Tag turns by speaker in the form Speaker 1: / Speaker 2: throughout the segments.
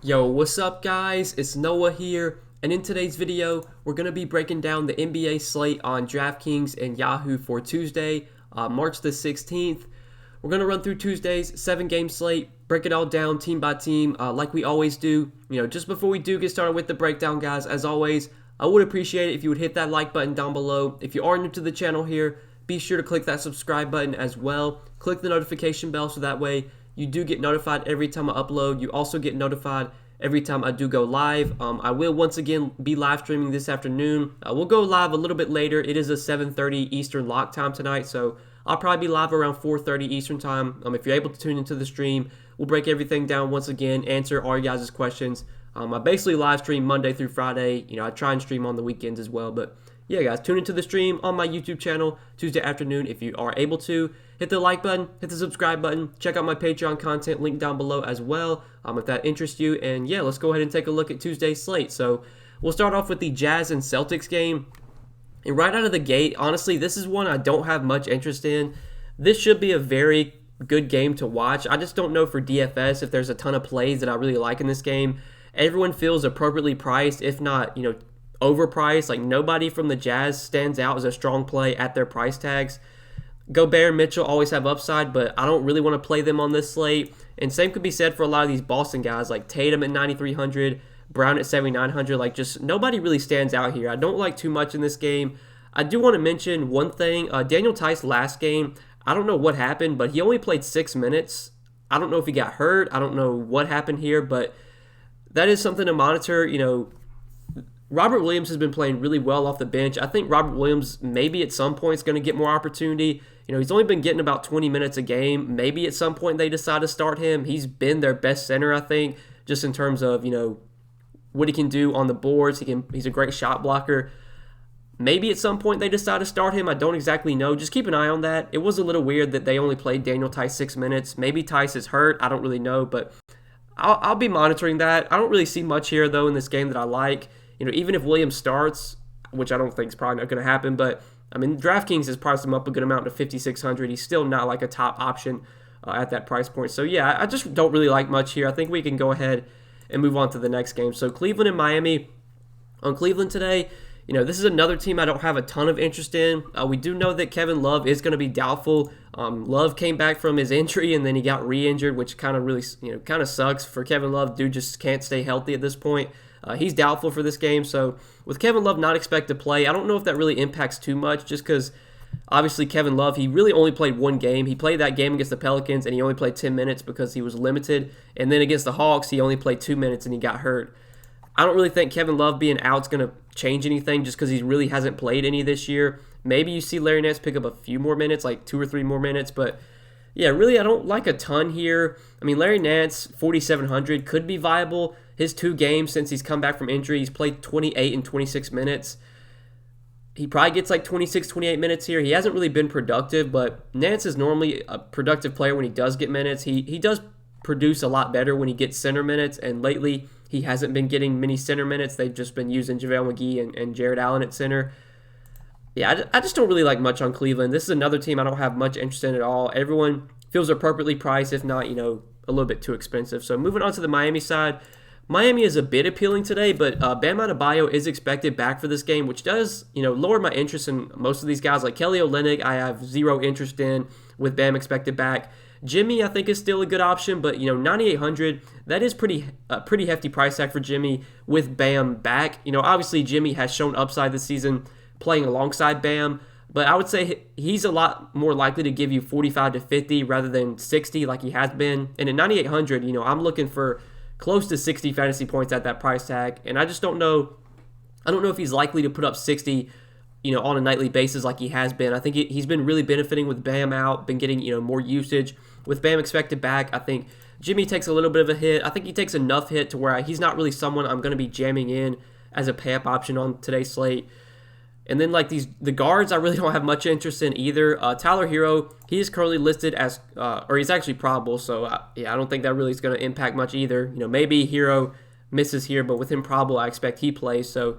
Speaker 1: Yo, what's up guys? It's Noah here, and in today's video, we're going to be breaking down the NBA slate on Draftkings and Yahoo for Tuesday, March the 16th. We're going to run through Tuesday's 7-game slate, break it all down team by team, like we always do. Just before we do get started with the breakdown, guys, as always, I would appreciate it if you would hit that like button down below. If you are new to the channel here, be sure to click that subscribe button as well. Click the notification bell so that way you do get notified every time I upload. You also get notified every time I do go live. I will once again be live streaming this afternoon. We'll go live a little bit later. It is a 7:30 Eastern lock time tonight, so I'll probably be live around 4:30 Eastern time. If you're able to tune into the stream, we'll break everything down once again, answer all your guys' questions. I basically live stream Monday through Friday. I try and stream on the weekends as well, but yeah, guys, tune into the stream on my YouTube channel Tuesday afternoon if you are able to. Hit the like button, hit the subscribe button, check out my Patreon content, link down below as well, if that interests you. And yeah, let's go ahead and take a look at Tuesday's slate. So we'll start off with the Jazz and Celtics game. And right out of the gate, honestly, this is one I don't have much interest in. This should be a very good game to watch. I just don't know for DFS if there's a ton of plays that I really like in this game. Everyone feels appropriately priced, if not, overpriced. Like, nobody from the Jazz stands out as a strong play at their price tags. Gobert and Mitchell always have upside, but I don't really want to play them on this slate. And same could be said for a lot of these Boston guys, like Tatum at 9,300, Brown at 7,900. Like, just nobody really stands out here. I don't like too much in this game. I do want to mention one thing. Daniel Tice last game, I don't know what happened, but he only played 6 minutes. I don't know if he got hurt. I don't know what happened here, but that is something to monitor. Robert Williams has been playing really well off the bench. I think Robert Williams maybe at some point is going to get more opportunity. He's only been getting about 20 minutes a game. Maybe at some point they decide to start him. He's been their best center, I think, just in terms of, what he can do on the boards. He's a great shot blocker. Maybe at some point they decide to start him. I don't exactly know. Just keep an eye on that. It was a little weird that they only played Daniel Tice 6 minutes. Maybe Tice is hurt. I don't really know, but I'll be monitoring that. I don't really see much here, though, in this game that I like. Even if Williams starts, which I don't think is probably not going to happen, but DraftKings has priced him up a good amount to 5,600. He's still not like a top option at that price point. So yeah, I just don't really like much here. I think we can go ahead and move on to the next game. So Cleveland and Miami. On Cleveland today, this is another team I don't have a ton of interest in. We do know that Kevin Love is going to be doubtful. Love came back from his injury and then he got re-injured, which kind of really, kind of sucks for Kevin Love. Dude just can't stay healthy at this point. He's doubtful for this game. So with Kevin Love not expected to play, I don't know if that really impacts too much, just because obviously Kevin Love, he really only played one game. He played that game against the Pelicans and he only played 10 minutes because he was limited. And then against the Hawks, he only played 2 minutes and he got hurt. I don't really think Kevin Love being out is going to change anything just because he really hasn't played any this year. Maybe you see Larry Nance pick up a few more minutes, like 2 or 3 more minutes, but yeah, really I don't like a ton here. Larry Nance, 4,700, could be viable. His 2 games since he's come back from injury, he's played 28 and 26 minutes. He probably gets like 26, 28 minutes here. He hasn't really been productive, but Nance is normally a productive player when he does get minutes. He does produce a lot better when he gets center minutes, and lately he hasn't been getting many center minutes. They've just been using JaVale McGee and Jared Allen at center. Yeah, I just don't really like much on Cleveland. This is another team I don't have much interest in at all. Everyone feels appropriately priced, if not, a little bit too expensive. So moving on to the Miami side. Miami is a bit appealing today, but Bam Adebayo is expected back for this game, which does, lower my interest in most of these guys. Like Kelly Olynyk, I have zero interest in with Bam expected back. Jimmy, I think, is still a good option, but 9,800, that is pretty hefty price tag for Jimmy with Bam back. Obviously Jimmy has shown upside this season playing alongside Bam, but I would say he's a lot more likely to give you 45 to 50 rather than 60 like he has been. And at 9,800, I'm looking for close to 60 fantasy points at that price tag, and I just don't know. I don't know if he's likely to put up 60, on a nightly basis like he has been. I think he's been really benefiting with Bam out, been getting more usage with Bam expected back. I think Jimmy takes a little bit of a hit. I think he takes enough hit to where he's not really someone I'm going to be jamming in as a pay-up option on today's slate. And then the guards, I really don't have much interest in either. Tyler Hero, he is currently listed as, or he's actually probable. So I don't think that really is going to impact much either. Maybe Hero misses here, but with him probable, I expect he plays. So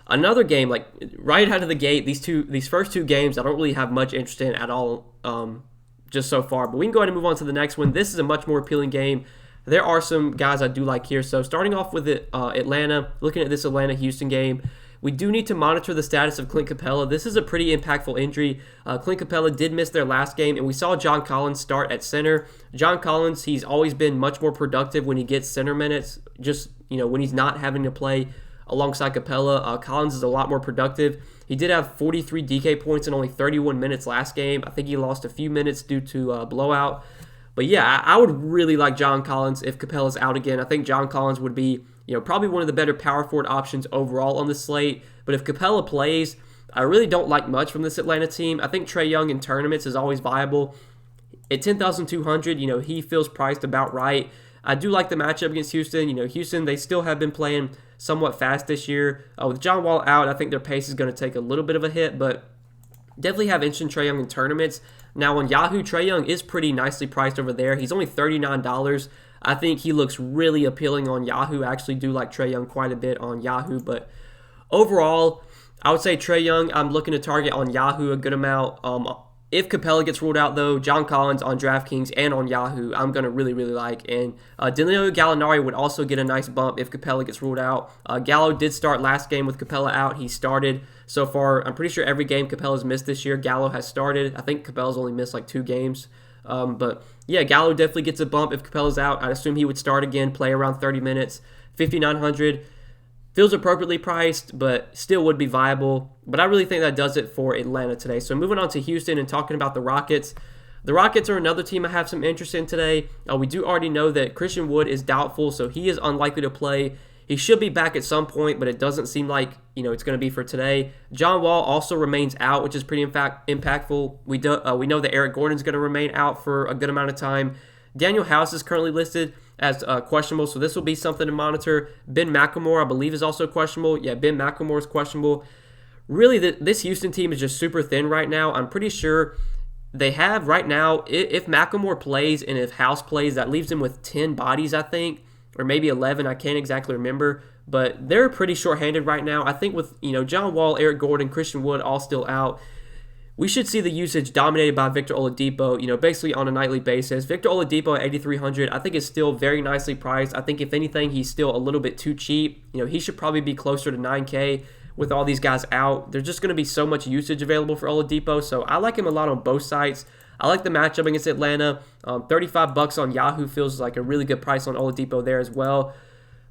Speaker 1: another game, like right out of the gate, these first 2 games, I don't really have much interest in at all, just so far. But we can go ahead and move on to the next one. This is a much more appealing game. there are some guys I do like here. So starting off with Atlanta, looking at this Atlanta-Houston game, we do need to monitor the status of Clint Capella. This is a pretty impactful injury. Clint Capella did miss their last game, and we saw John Collins start at center. John Collins, he's always been much more productive when he gets center minutes, just when he's not having to play alongside Capella. Collins is a lot more productive. He did have 43 DK points in only 31 minutes last game. I think he lost a few minutes due to blowout. But yeah, I would really like John Collins if Capella's out again. I think John Collins would be probably one of the better power forward options overall on the slate. But if Capella plays, I really don't like much from this Atlanta team. I think Trae Young in tournaments is always viable. At 10,200, he feels priced about right. I do like the matchup against Houston. Houston, they still have been playing somewhat fast this year. With John Wall out, I think their pace is going to take a little bit of a hit, but definitely have interest in Trae Young in tournaments. Now on Yahoo, Trae Young is pretty nicely priced over there. He's only $39. I think he looks really appealing on Yahoo. I actually do like Trae Young quite a bit on Yahoo, but overall, I would say Trae Young, I'm looking to target on Yahoo a good amount. If Capella gets ruled out, though, John Collins on DraftKings and on Yahoo, I'm going to really, really like. And Danilo Gallinari would also get a nice bump if Capella gets ruled out. Gallo did start last game with Capella out. He started so far. I'm pretty sure every game Capella's missed this year, Gallo has started. I think Capella's only missed like 2 games. But yeah, Gallo definitely gets a bump if Capella's out. I'd assume he would start again, play around 30 minutes. 5,900. Feels appropriately priced, but still would be viable. But I really think that does it for Atlanta today. So moving on to Houston and talking about the Rockets. The Rockets are another team I have some interest in today. We do already know that Christian Wood is doubtful, so he is unlikely to play. He should be back at some point, but it doesn't seem like it's going to be for today. John Wall also remains out, which is pretty impactful. We know that Eric Gordon's going to remain out for a good amount of time. Daniel House is currently listed as questionable, so this will be something to monitor. Ben McLemore, I believe, is also questionable. Yeah, Ben McLemore is questionable. Really, this Houston team is just super thin right now. I'm pretty sure they have right now, if McLemore plays and if House plays, that leaves them with 10 bodies, I think, or maybe 11. I can't exactly remember, but they're pretty short-handed right now. I think with John Wall, Eric Gordon, Christian Wood all still out, we should see the usage dominated by Victor Oladipo, basically on a nightly basis. Victor Oladipo at 8,300, I think is still very nicely priced. I think if anything, he's still a little bit too cheap. He should probably be closer to 9K with all these guys out. There's just going to be so much usage available for Oladipo, so I like him a lot on both sides. I like the matchup against Atlanta. $35 on Yahoo feels like a really good price on Oladipo there as well.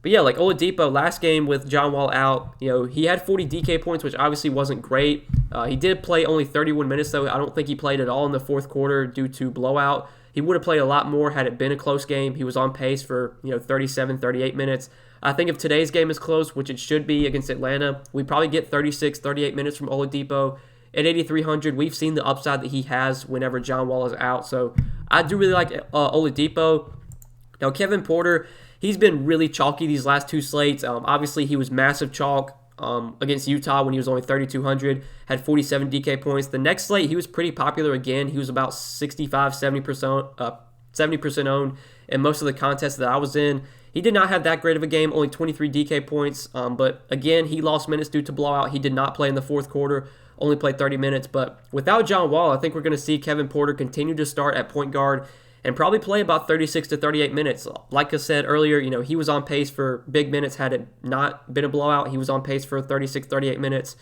Speaker 1: But yeah, like Oladipo, last game with John Wall out, he had 40 DK points, which obviously wasn't great. He did play only 31 minutes, though. I don't think he played at all in the fourth quarter due to blowout. He would have played a lot more had it been a close game. He was on pace for 37, 38 minutes. I think if today's game is close, which it should be against Atlanta, we probably get 36, 38 minutes from Oladipo. At 8,300, we've seen the upside that he has whenever John Wall is out. So I do really like Oladipo. Now, Kevin Porter, he's been really chalky these last 2 slates. Obviously, he was massive chalk against Utah when he was only 3,200, had 47 DK points. The next slate, he was pretty popular again. He was about 65, 70% owned in most of the contests that I was in. He did not have that great of a game, only 23 DK points. But again, he lost minutes due to blowout. He did not play in the fourth quarter, only played 30 minutes. But without John Wall, I think we're going to see Kevin Porter continue to start at point guard and probably play about 36 to 38 minutes. Like I said earlier, he was on pace for big minutes had it not been a blowout. He was on pace for 36, 38 minutes.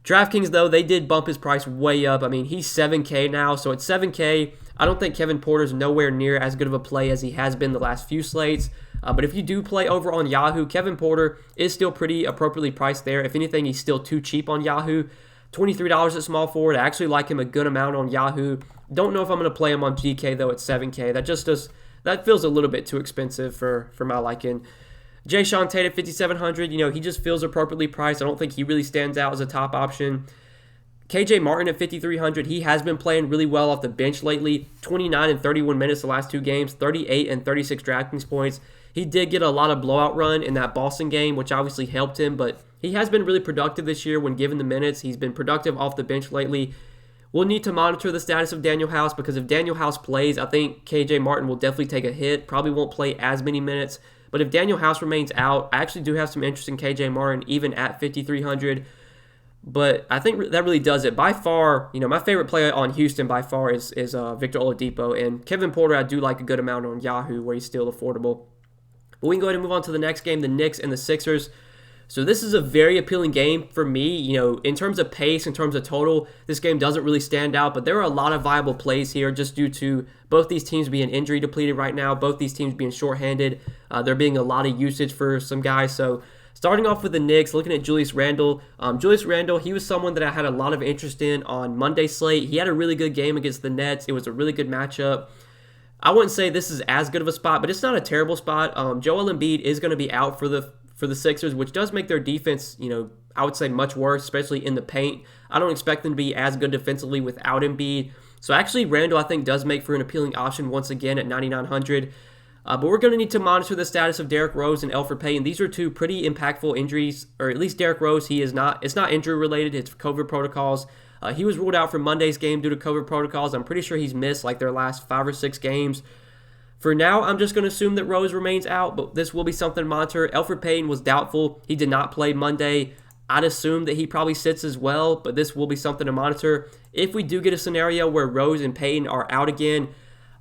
Speaker 1: DraftKings, though, they did bump his price way up. I mean, he's 7K now, so at 7K, I don't think Kevin Porter's nowhere near as good of a play as he has been the last few slates. But if you do play over on Yahoo, Kevin Porter is still pretty appropriately priced there. If anything, he's still too cheap on Yahoo. $23 at small forward. I actually like him a good amount on Yahoo. Don't know if I'm going to play him on GK, though, at 7K. That feels a little bit too expensive for my liking. Jayshawn Tate at 5,700, he just feels appropriately priced. I don't think he really stands out as a top option. KJ Martin at 5,300, he has been playing really well off the bench lately. 29 and 31 minutes the last 2 games, 38 and 36 DraftKings points. He did get a lot of blowout run in that Boston game, which obviously helped him, but he has been really productive this year when given the minutes. He's been productive off the bench lately. We'll need to monitor the status of Daniel House because if Daniel House plays, I think KJ Martin will definitely take a hit, probably won't play as many minutes. But if Daniel House remains out, I actually do have some interest in KJ Martin even at 5,300. But I think that really does it. By far, my favorite player on Houston by far is Victor Oladipo. And Kevin Porter, I do like a good amount on Yahoo, where he's still affordable. But we can go ahead and move on to the next game, the Knicks and the Sixers. So this is a very appealing game for me. In terms of pace, in terms of total, this game doesn't really stand out. But there are a lot of viable plays here just due to both these teams being injury depleted right now, both these teams being shorthanded. There being a lot of usage for some guys. So starting off with the Knicks, looking at Julius Randle. Julius Randle, he was someone that I had a lot of interest in on Monday's slate. He had a really good game against the Nets. It was a really good matchup. I wouldn't say this is as good of a spot, but it's not a terrible spot. Joel Embiid is going to be out for the Sixers, which does make their defense, I would say much worse, especially in the paint. I don't expect them to be as good defensively without Embiid. So actually, Randle, I think, does make for an appealing option once again at 9,900. But we're going to need to monitor the status of Derrick Rose and Elfrid Payton. These are two pretty impactful injuries, or at least Derrick Rose, it's not injury related, it's COVID protocols. He was ruled out for Monday's game due to COVID protocols. I'm pretty sure he's missed like their last 5 or 6 games. For now, I'm just going to assume that Rose remains out, but this will be something to monitor. Elfrid Payton was doubtful. He did not play Monday. I'd assume that he probably sits as well, but this will be something to monitor. If we do get a scenario where Rose and Payton are out again,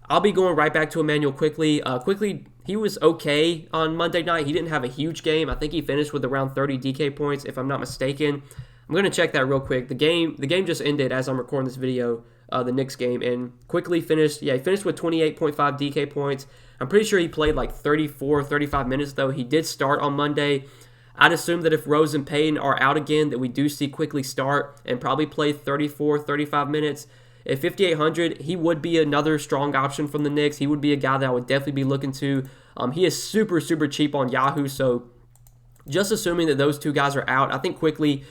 Speaker 1: I'll be going right back to Emmanuel Quickley. Quickley, he was okay on Monday night. He didn't have a huge game. I think he finished with around 30 DK points, if I'm not mistaken. I'm going to check that real quick. The game just ended as I'm recording this video, the Knicks game, and Quickley finished with 28.5 DK points. I'm pretty sure he played like 34, 35 minutes, though. He did start on Monday. I'd assume that if Rose and Payton are out again, that we do see Quickley start and probably play 34, 35 minutes. At 5,800, he would be another strong option from the Knicks. He would be a guy that I would definitely be looking to. He is super, super cheap on Yahoo, so just assuming that those two guys are out, I think Quickley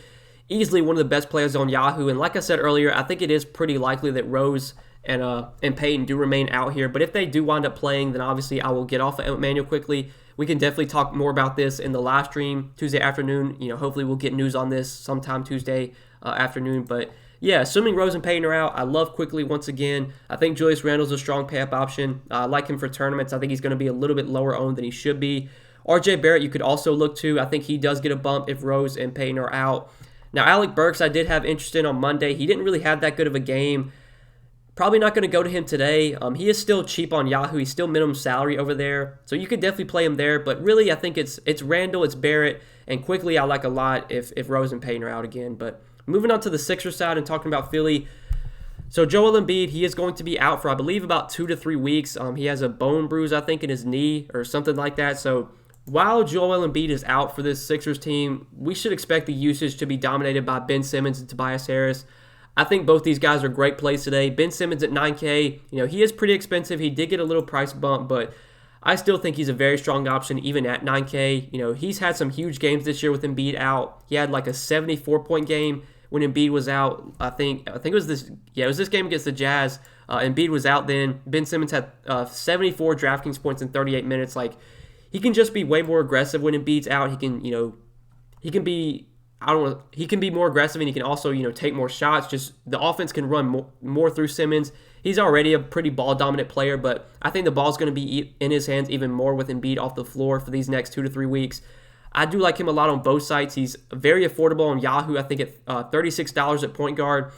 Speaker 1: easily one of the best players on Yahoo. And like I said earlier, I think it is pretty likely that Rose and Payton do remain out here. But if they do wind up playing, then obviously I will get off of Emmanuel Quickley. We can definitely talk more about this in the live stream Tuesday afternoon. Hopefully we'll get news on this sometime Tuesday afternoon. But yeah, assuming Rose and Payton are out, I love Quickley once again. I think Julius Randle's a strong pay-up option. I like him for tournaments. I think he's going to be a little bit lower owned than he should be. RJ Barrett you could also look to. I think he does get a bump if Rose and Payton are out. Now, Alec Burks, I did have interest in on Monday. He didn't really have that good of a game. Probably not going to go to him today. He is still cheap on Yahoo. He's still minimum salary over there. So you could definitely play him there. But really, I think it's Randle, it's Barrett, and Quickley I like a lot if Rose and Payton are out again. But moving on to the Sixers side and talking about Philly. So Joel Embiid, he is going to be out for, I believe, about 2 to 3 weeks. He has a bone bruise, I think, in his knee or something like that. So while Joel Embiid is out for this Sixers team, we should expect the usage to be dominated by Ben Simmons and Tobias Harris. I think both these guys are great plays today. Ben Simmons at 9K, he is pretty expensive. He did get a little price bump, but I still think he's a very strong option even at 9K. He's had some huge games this year with Embiid out. He had like a 74-point game when Embiid was out. I think it was this game against the Jazz. Embiid was out then. Ben Simmons had 74 DraftKings points in 38 minutes. He can just be way more aggressive when Embiid's out. He can be more aggressive, and he can also, take more shots. Just the offense can run more through Simmons. He's already a pretty ball-dominant player, but I think the ball's going to be in his hands even more with Embiid off the floor for these next 2 to 3 weeks. I do like him a lot on both sides. He's very affordable on Yahoo, I think at $36 at point guard.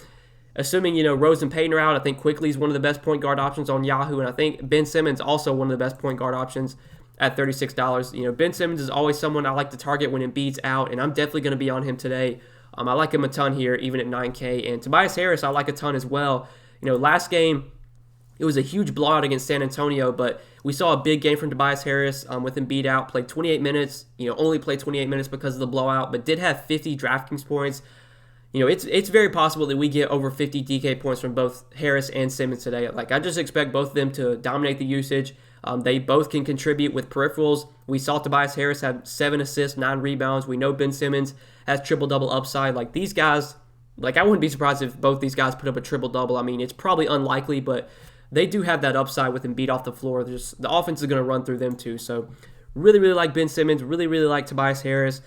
Speaker 1: Assuming, Rose and Payton are out, I think Quickley is one of the best point guard options on Yahoo, and I think Ben Simmons also one of the best point guard options at $36. Ben Simmons is always someone I like to target when Embiid's out, and I'm definitely going to be on him today. I like him a ton here, even at 9K. And Tobias Harris, I like a ton as well. Last game, it was a huge blowout against San Antonio, but we saw a big game from Tobias Harris with Embiid out. Played 28 minutes, only played 28 minutes because of the blowout, but did have 50 DraftKings points. It's very possible that we get over 50 DK points from both Harris and Simmons today. I just expect both of them to dominate the usage. They both can contribute with peripherals. We saw Tobias Harris have 7 assists, 9 rebounds. We know Ben Simmons has triple-double upside. These guys, I wouldn't be surprised if both these guys put up a triple-double. I mean, it's probably unlikely, but they do have that upside with Embiid off the floor. The offense is going to run through them too. So really, really like Ben Simmons. Really, really like Tobias Harris.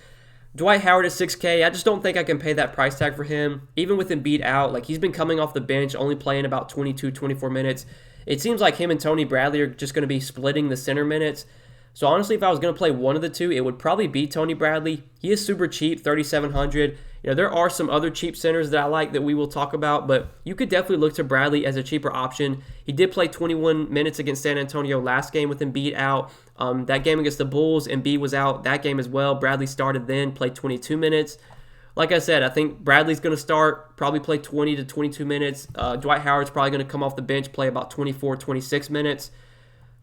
Speaker 1: Dwight Howard at 6K, I just don't think I can pay that price tag for him. Even with Embiid out, he's been coming off the bench, only playing about 22, 24 minutes. It seems like him and Tony Bradley are just going to be splitting the center minutes. So honestly, if I was going to play one of the two, it would probably be Tony Bradley. He is super cheap, 3,700. There are some other cheap centers that I like that we will talk about, but you could definitely look to Bradley as a cheaper option. He did play 21 minutes against San Antonio last game with Embiid out. That game against the Bulls, Embiid was out that game as well. Bradley started then, played 22 minutes. Like I said, I think Bradley's going to start, probably play 20 to 22 minutes. Dwight Howard's probably going to come off the bench, play about 24, 26 minutes.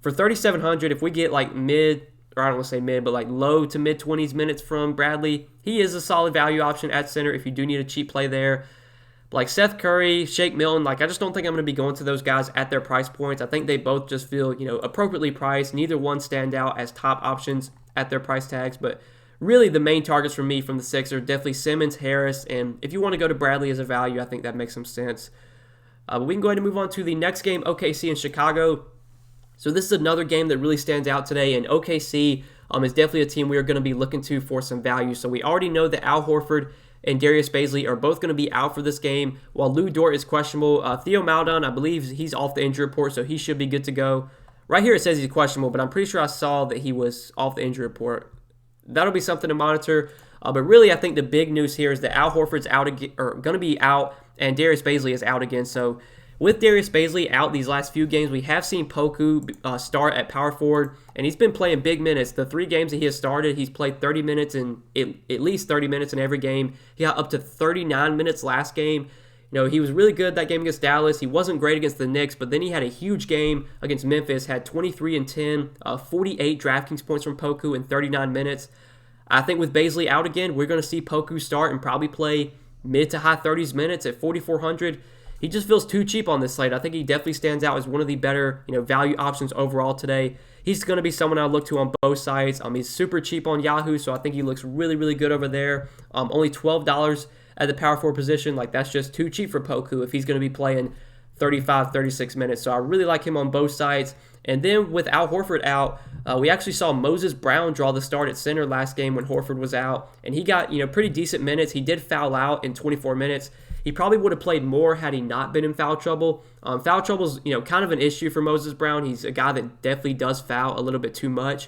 Speaker 1: For 3,700, if we get like mid, or I don't want to say mid, but like low to mid 20s minutes from Bradley, he is a solid value option at center if you do need a cheap play there. Like Seth Curry, Shake Milton, I just don't think I'm going to be going to those guys at their price points. I think they both just feel, appropriately priced. Neither one stand out as top options at their price tags, but really the main targets for me from the Sixers are definitely Simmons, Harris, and if you want to go to Bradley as a value, I think that makes some sense. But we can go ahead and move on to the next game, OKC and Chicago. So this is another game that really stands out today, and OKC is definitely a team we are going to be looking to for some value. So we already know that Al Horford and Darius Bazley are both going to be out for this game, while Lou Dort is questionable. Theo Maledon, I believe he's off the injury report, so he should be good to go. Right here it says he's questionable, but I'm pretty sure I saw that he was off the injury report. That'll be something to monitor. But really, I think the big news here is that Al Horford's out again, or going to be out, and Darius Bazley is out again. So with Darius Bazley out these last few games, we have seen Poku start at power forward, and he's been playing big minutes. The 3 games that he has started, he's played 30 minutes in at least 30 minutes in every game. He got up to 39 minutes last game. He was really good that game against Dallas. He wasn't great against the Knicks, but then he had a huge game against Memphis, had 23 and 10, 48 DraftKings points from Poku in 39 minutes. I think with Bazley out again, we're going to see Poku start and probably play mid to high 30s minutes at 4,400. He just feels too cheap on this slate. I think he definitely stands out as one of the better, value options overall today. He's going to be someone I look to on both sides. He's super cheap on Yahoo, so I think he looks really, really good over there. Only $12 at the power forward position. That's just too cheap for Poku if he's going to be playing 35, 36 minutes. So I really like him on both sides. And then with Al Horford out, we actually saw Moses Brown draw the start at center last game when Horford was out, and he got pretty decent minutes. He did foul out in 24 minutes. He probably would have played more had he not been in foul trouble. Foul trouble is kind of an issue for Moses Brown. He's a guy that definitely does foul a little bit too much.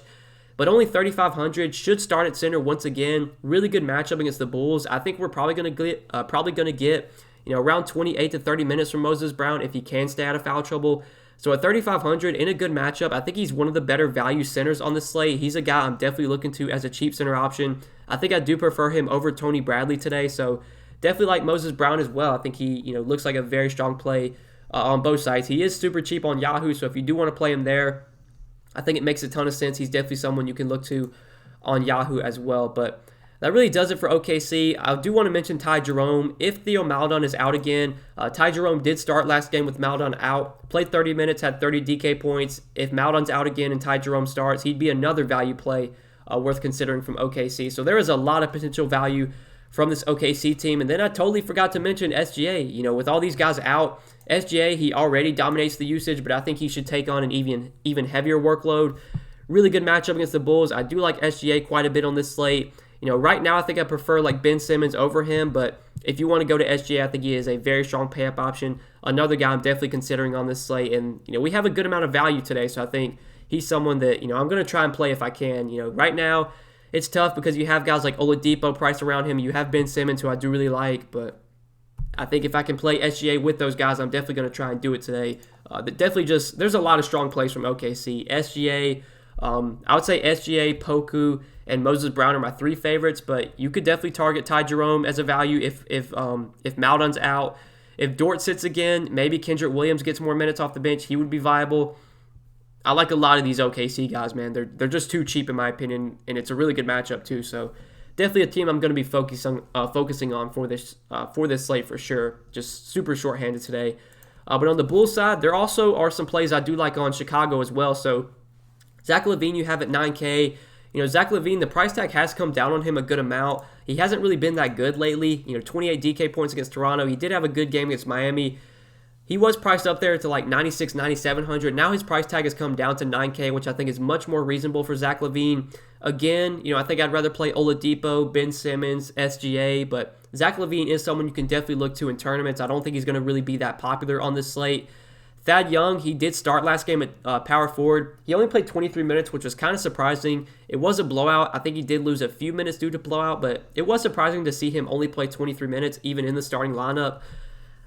Speaker 1: But only 3,500, should start at center once again. Really good matchup against the Bulls. I think we're probably going to get around 28 to 30 minutes from Moses Brown if he can stay out of foul trouble. So at 3,500 in a good matchup, I think he's one of the better value centers on the slate. He's a guy I'm definitely looking to as a cheap center option. I think I do prefer him over Tony Bradley today. So definitely like Moses Brown as well. I think he looks like a very strong play on both sides. He is super cheap on Yahoo, so if you do want to play him there, I think it makes a ton of sense. He's definitely someone you can look to on Yahoo as well. But that really does it for OKC. I do want to mention Ty Jerome. If Theo Maledon is out again, Ty Jerome did start last game with Maledon out, played 30 minutes, had 30 DK points. If Maledon's out again and Ty Jerome starts, he'd be another value play worth considering from OKC. So there is a lot of potential value from this OKC team. And then I totally forgot to mention SGA. With all these guys out, SGA, he already dominates the usage, but I think he should take on an even heavier workload. Really good matchup against the Bulls. I do like SGA quite a bit on this slate. Right now I think I prefer Ben Simmons over him, but if you want to go to SGA, I think he is a very strong pay-up option. Another guy I'm definitely considering on this slate, and we have a good amount of value today, so I think he's someone that I'm going to try and play if I can. Right now it's tough because you have guys like Oladipo priced around him. You have Ben Simmons, who I do really like, but I think if I can play SGA with those guys, I'm definitely going to try and do it today. There's a lot of strong plays from OKC. SGA, I would say SGA, Poku, and Moses Brown are my 3 favorites, but you could definitely target Ty Jerome as a value if Maledon's out. If Dort sits again, maybe Kendrick Williams gets more minutes off the bench. He would be viable. I like a lot of these OKC guys, man. They're just too cheap in my opinion, and it's a really good matchup too. So definitely a team I'm going to be focusing on for this slate for sure. Just super short-handed today. But on the Bulls side, there also are some plays I do like on Chicago as well. So Zach LaVine you have at 9K. Zach LaVine, the price tag has come down on him a good amount. He hasn't really been that good lately. 28 DK points against Toronto. He did have a good game against Miami. He was priced up there to 96, 9,700. Now his price tag has come down to 9K, which I think is much more reasonable for Zach LaVine. Again, I think I'd rather play Oladipo, Ben Simmons, SGA, but Zach LaVine is someone you can definitely look to in tournaments. I don't think he's going to really be that popular on this slate. Thad Young, he did start last game at power forward. He only played 23 minutes, which was kind of surprising. It was a blowout. I think he did lose a few minutes due to blowout, but it was surprising to see him only play 23 minutes, even in the starting lineup.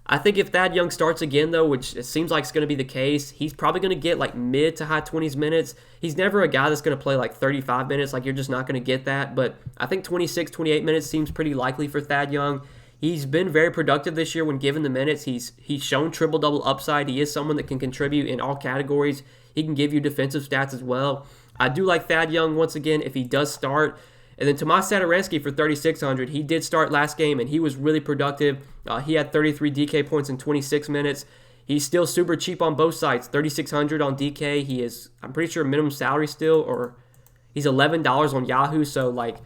Speaker 1: I think if Thad Young starts again, though, which it seems like it's going to be the case, he's probably going to get like mid to high 20s minutes. He's never a guy that's going to play like 35 minutes. Like, you're just not going to get that. But I think 26, 28 minutes seems pretty likely for Thad Young. He's been very productive this year when given the minutes. He's shown triple-double upside. He is someone that can contribute in all categories. He can give you defensive stats as well. I do like Thad Young once again if he does start. And then Tomas Satoransky for 3,600. He did start last game, and he was really productive. He had 33 DK points in 26 minutes. He's still super cheap on both sides. 3,600 on DK. He is, I'm pretty sure, minimum salary still, or he's $11 on Yahoo. So, like,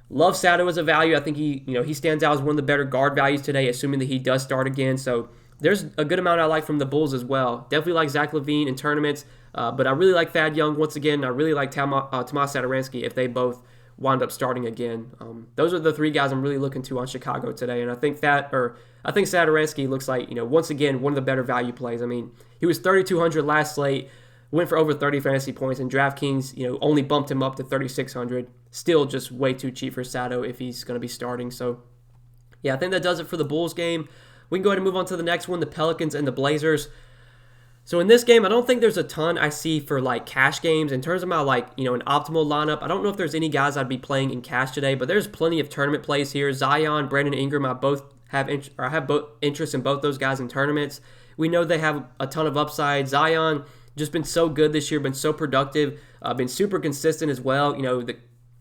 Speaker 1: love Sato as a value. I think he stands out as one of the better guard values today, assuming that he does start again. So there's a good amount I like from the Bulls as well. Definitely like Zach LaVine in tournaments, but I really like Thad Young once again. I really like Tomas Satoransky if they both wind up starting again. Those are the three guys I'm really looking to on Chicago today, and I think Satoransky looks like once again one of the better value plays. I mean, he was 3,200 last slate. Went for over 30 fantasy points, and DraftKings, only bumped him up to 3,600. Still just way too cheap for Sato if he's going to be starting. So, yeah, I think that does it for the Bulls game. We can go ahead and move on to the next one, the Pelicans and the Blazers. So in this game, I don't think there's a ton I see for like cash games. In terms of my an optimal lineup, I don't know if there's any guys I'd be playing in cash today, but there's plenty of tournament plays here. Zion, Brandon Ingram, I have both interest in both those guys in tournaments. We know they have a ton of upside. Zion just been so good this year, been so productive, been super consistent as well.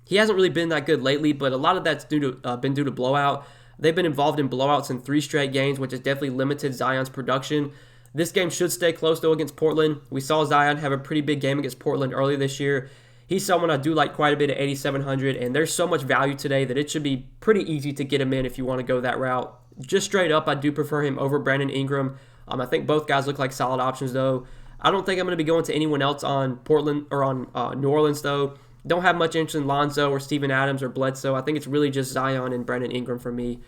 Speaker 1: He hasn't really been that good lately, but a lot of that's been due to blowout. They've been involved in blowouts in 3 straight games, which has definitely limited Zion's production. This game should stay close, though, against Portland. We saw Zion have a pretty big game against Portland earlier this year. He's someone I do like quite a bit at 8,700, and there's so much value today that it should be pretty easy to get him in if you want to go that route. Just straight up, I do prefer him over Brandon Ingram. I think both guys look like solid options, though. I don't think I'm going to be going to anyone else on Portland or on New Orleans, though. Don't have much interest in Lonzo or Steven Adams or Bledsoe. I think it's really just Zion and Brandon Ingram for me.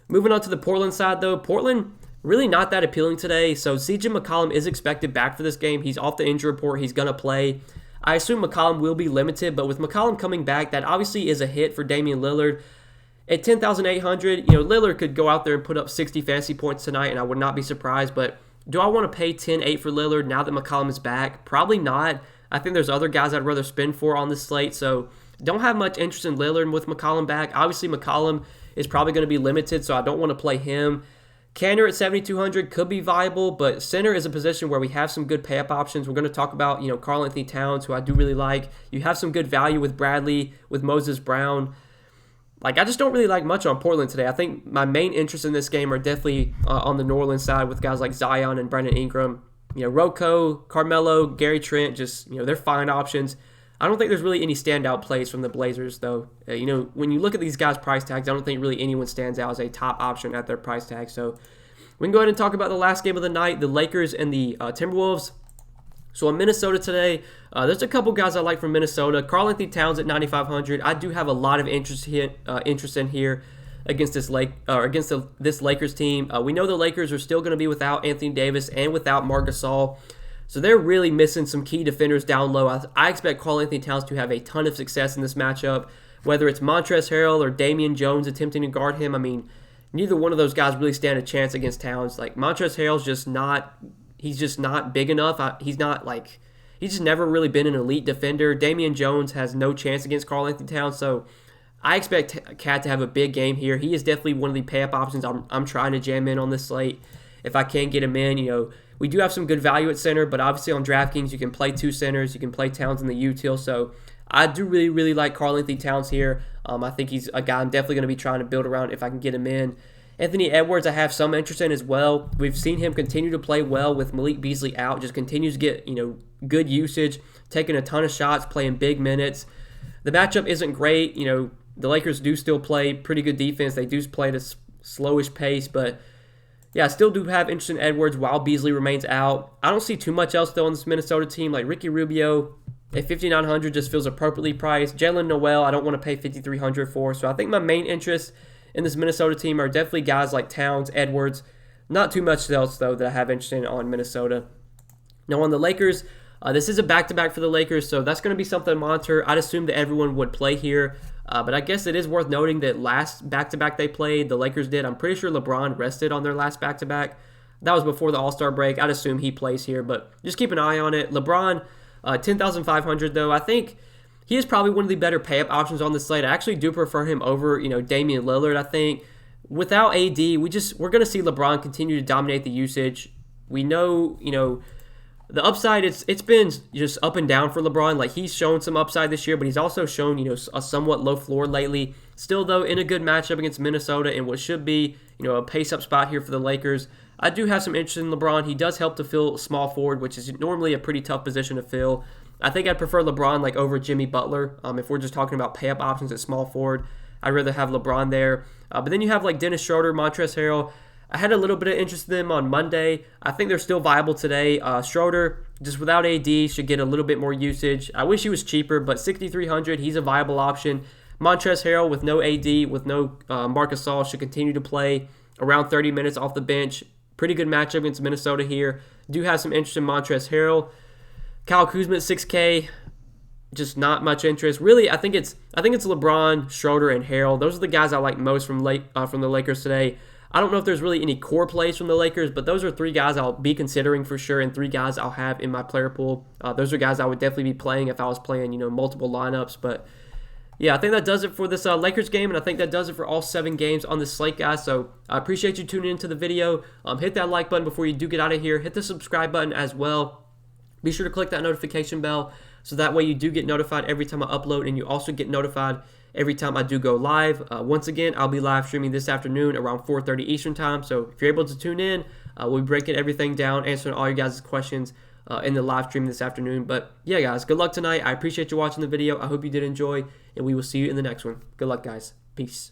Speaker 1: Moving on to the Portland side, though. Portland, really not that appealing today. So CJ McCollum is expected back for this game. He's off the injury report. He's going to play. I assume McCollum will be limited, but with McCollum coming back, that obviously is a hit for Damian Lillard. At 10,800, Lillard could go out there and put up 60 fantasy points tonight, and I would not be surprised, but do I want to pay 10.8 for Lillard now that McCollum is back? Probably not. I think there's other guys I'd rather spend for on this slate, so don't have much interest in Lillard with McCollum back. Obviously, McCollum is probably going to be limited, so I don't want to play him. Kanter at 7,200 could be viable, but center is a position where we have some good pay-up options. We're going to talk about, Karl Anthony Towns, who I do really like. You have some good value with Bradley, with Moses Brown. I just don't really like much on Portland today. I think my main interest in this game are definitely on the New Orleans side with guys like Zion and Brandon Ingram. Rocco, Carmelo, Gary Trent, just, they're fine options. I don't think there's really any standout plays from the Blazers, though. When you look at these guys' price tags, I don't think really anyone stands out as a top option at their price tag. So we can go ahead and talk about the last game of the night, the Lakers and the Timberwolves. So in Minnesota today, there's a couple guys I like from Minnesota. Karl Anthony Towns at 9,500. I do have a lot of interest in here against this this Lakers team. We know the Lakers are still going to be without Anthony Davis and without Marc Gasol. So they're really missing some key defenders down low. I expect Karl Anthony Towns to have a ton of success in this matchup, whether it's Montrezl Harrell or Damian Jones attempting to guard him. I mean, neither one of those guys really stand a chance against Towns. Montrezl Harrell's just not big enough. He's just never really been an elite defender. Damian Jones has no chance against Karl Anthony Towns, so I expect Cat to have a big game here. He is definitely one of the pay-up options I'm trying to jam in on this slate if I can get him in. We do have some good value at center, but obviously on DraftKings you can play 2 centers. You can play Towns in the util, so I do really, really like Karl Anthony Towns here. I think he's a guy I'm definitely going to be trying to build around if I can get him in. Anthony Edwards, I have some interest in as well. We've seen him continue to play well with Malik Beasley out. Just continues to get good usage, taking a ton of shots, playing big minutes. The matchup isn't great. The Lakers do still play pretty good defense. They do play at a slowish pace, but yeah, I still do have interest in Edwards while Beasley remains out. I don't see too much else though on this Minnesota team. Ricky Rubio at 5,900 just feels appropriately priced. Jalen Noel, I don't want to pay 5,300 for. So I think my main interest in this Minnesota team are definitely guys like Towns, Edwards. Not too much else, though, that I have interest in on Minnesota. Now on the Lakers, this is a back-to-back for the Lakers, so that's going to be something to monitor. I'd assume that everyone would play here, but I guess it is worth noting that last back-to-back they played, the Lakers did. I'm pretty sure LeBron rested on their last back-to-back. That was before the All-Star break. I'd assume he plays here, but just keep an eye on it. LeBron, 10,500 though. I think he is probably one of the better pay-up options on the slate. I actually do prefer him over, Damian Lillard, I think. Without AD, we're going to see LeBron continue to dominate the usage. We know, the upside, it's been just up and down for LeBron. Like, he's shown some upside this year, but he's also shown, a somewhat low floor lately. Still, though, in a good matchup against Minnesota in what should be, a pace-up spot here for the Lakers. I do have some interest in LeBron. He does help to fill small forward, which is normally a pretty tough position to fill. I think I'd prefer LeBron over Jimmy Butler. If we're just talking about pay-up options at small forward, I'd rather have LeBron there. But then you have Dennis Schroeder, Montrezl Harrell. I had a little bit of interest in them on Monday. I think they're still viable today. Schroeder, just without AD, should get a little bit more usage. I wish he was cheaper, but 6,300, he's a viable option. Montrezl Harrell with no AD, with no Marc Gasol, should continue to play around 30 minutes off the bench. Pretty good matchup against Minnesota here. Do have some interest in Montrezl Harrell. Kyle Kuzma at 6K, just not much interest. Really, I think it's LeBron, Schroeder, and Harrell. Those are the guys I like most from the Lakers today. I don't know if there's really any core plays from the Lakers, but those are three guys I'll be considering for sure, and three guys I'll have in my player pool. Those are guys I would definitely be playing if I was playing, multiple lineups. But yeah, I think that does it for this Lakers game, and I think that does it for all 7 games on this slate, guys. So I appreciate you tuning into the video. Hit that like button before you do get out of here. Hit the subscribe button as well. Be sure to click that notification bell so that way you do get notified every time I upload, and you also get notified every time I do go live. Once again, I'll be live streaming this afternoon around 4:30 Eastern time. So if you're able to tune in, we'll be breaking everything down, answering all your guys' questions in the live stream this afternoon. But yeah, guys, good luck tonight. I appreciate you watching the video. I hope you did enjoy, and we will see you in the next one. Good luck, guys. Peace.